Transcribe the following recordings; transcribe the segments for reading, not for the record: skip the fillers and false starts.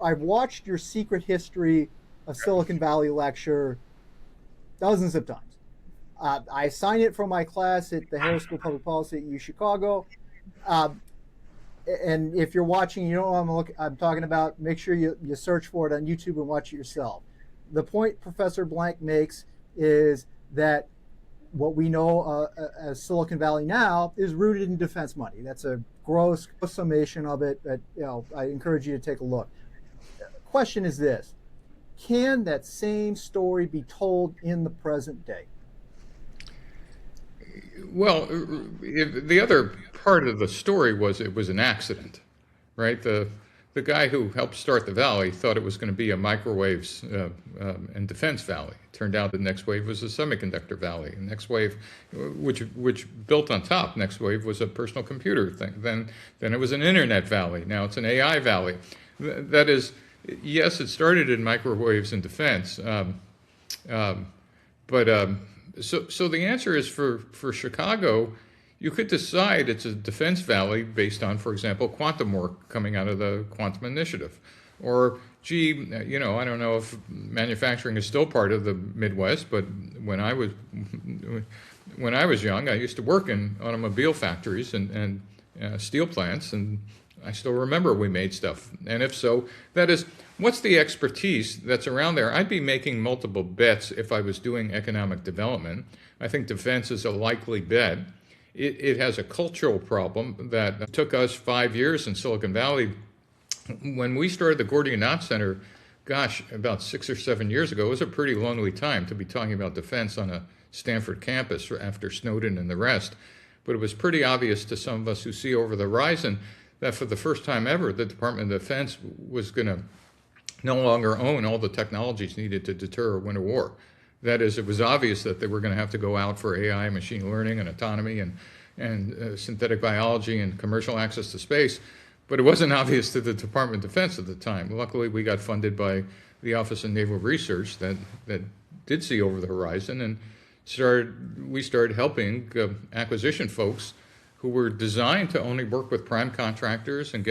I've watched your Secret History of Silicon Valley lecture dozens of times. I assigned it for my class at the Harris School of Public Policy at U Chicago. Uh, and if you're watching, you know what I'm talking about. Make sure you search for it on YouTube and watch it yourself. The point Professor Blank makes is that what we know as Silicon Valley now is rooted in defense money. That's a gross summation of it. That I encourage you to take a look. Question is this: can that same story be told in the present day? Well, the other part of the story was it was an accident, right? The guy who helped start the valley thought it was going to be a microwaves and defense valley. It turned out the next wave was a semiconductor valley. The next wave, which built on top, next wave was a personal computer thing. Then it was an internet valley. Now it's an AI valley. That is, yes, it started in microwaves and defense, but so the answer is for Chicago, you could decide it's a defense valley based on, for example, quantum work coming out of the quantum initiative. Or, gee, I don't know if manufacturing is still part of the Midwest, but when I was young, I used to work in automobile factories and steel plants, and I still remember we made stuff. And if so, that is, what's the expertise that's around there? I'd be making multiple bets if I was doing economic development. I think defense is a likely bet. It has a cultural problem that took us 5 years in Silicon Valley. When we started the Gordian Knot Center, gosh, about 6 or 7 years ago, it was a pretty lonely time to be talking about defense on a Stanford campus after Snowden and the rest. But it was pretty obvious to some of us who see over the horizon that for the first time ever, the Department of Defense was going to no longer own all the technologies needed to deter or win a war. That is, it was obvious that they were going to have to go out for AI, machine learning, and autonomy, and synthetic biology, and commercial access to space. But it wasn't obvious to the Department of Defense at the time. Luckily, we got funded by the Office of Naval Research that did see over the horizon, and we started helping acquisition folks who were designed to only work with prime contractors and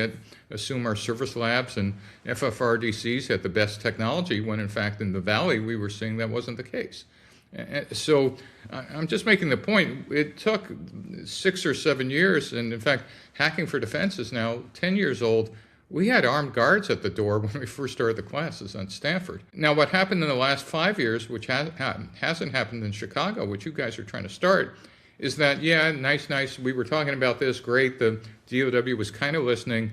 assume our service labs and FFRDCs had the best technology, when in fact in the Valley we were seeing that wasn't the case. So I'm just making the point, it took 6 or 7 years, and in fact Hacking for Defense is now 10 years old. We had armed guards at the door when we first started the classes on Stanford. Now what happened in the last 5 years, which hasn't happened in Chicago, which you guys are trying to start, is that, yeah, nice, we were talking about this, great, the DOW was kind of listening,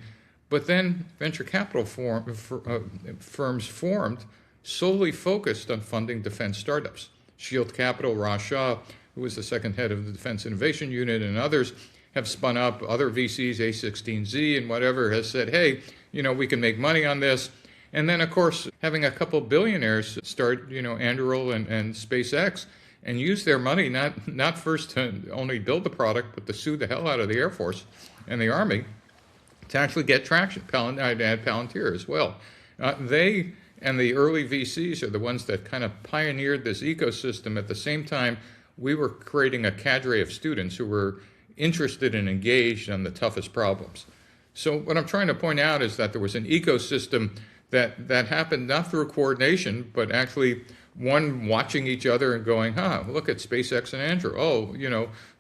but then venture capital firms formed solely focused on funding defense startups. Shield Capital, Raj Shah, who was the second head of the Defense Innovation Unit, and others have spun up, other VCs, A16Z and whatever, has said, hey, we can make money on this. And then, of course, having a couple billionaires start, Anduril and SpaceX, and use their money not first to only build the product, but to sue the hell out of the Air Force and the Army to actually get traction. I'd add Palantir as well. They and the early VCs are the ones that kind of pioneered this ecosystem. At the same time, we were creating a cadre of students who were interested and engaged on the toughest problems. So what I'm trying to point out is that there was an ecosystem that happened not through coordination, but actually one watching each other and going, look at SpaceX and Andrew. Oh,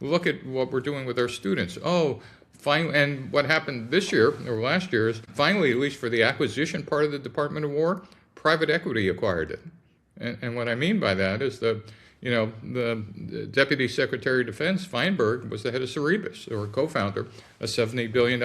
look at what we're doing with our students. Oh, finally, and what happened this year or last year is finally, at least for the acquisition part of the Department of War, private equity acquired it. And what I mean by that is the Deputy Secretary of Defense, Feinberg, was the head of Cerebus, or co-founder, a $70 billion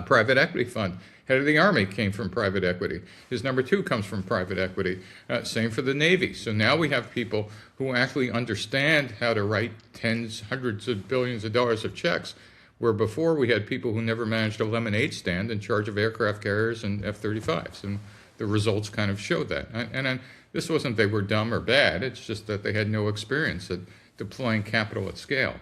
private equity fund. Head of the Army came from private equity. His number 2 comes from private equity. Same for the Navy. So now we have people who actually understand how to write tens, hundreds of billions of dollars of checks, where before we had people who never managed a lemonade stand in charge of aircraft carriers and F-35s. And the results kind of showed that. And this wasn't they were dumb or bad. It's just that they had no experience at deploying capital at scale.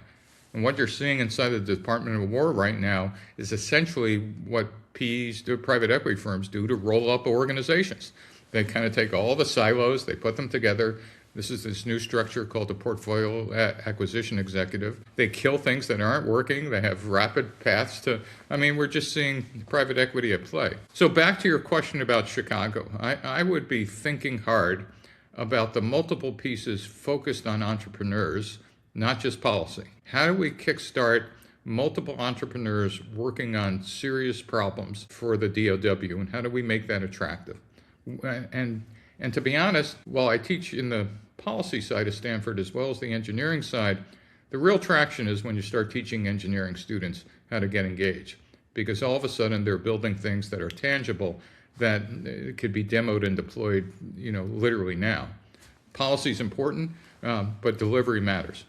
And what you're seeing inside the Department of War right now is essentially what PEs do, private equity firms do, to roll up organizations. They kind of take all the silos, they put them together, This is this new structure called the portfolio acquisition executive. They kill things that aren't working. They have rapid paths to, I mean, we're just seeing private equity at play. So back to your question about Chicago, I would be thinking hard about the multiple pieces focused on entrepreneurs, not just policy. How do we kickstart multiple entrepreneurs working on serious problems for the DOW, and how do we make that attractive? And to be honest, while I teach in the policy side of Stanford as well as the engineering side, the real traction is when you start teaching engineering students how to get engaged, because all of a sudden they're building things that are tangible that could be demoed and deployed, literally now. Policy is important, but delivery matters.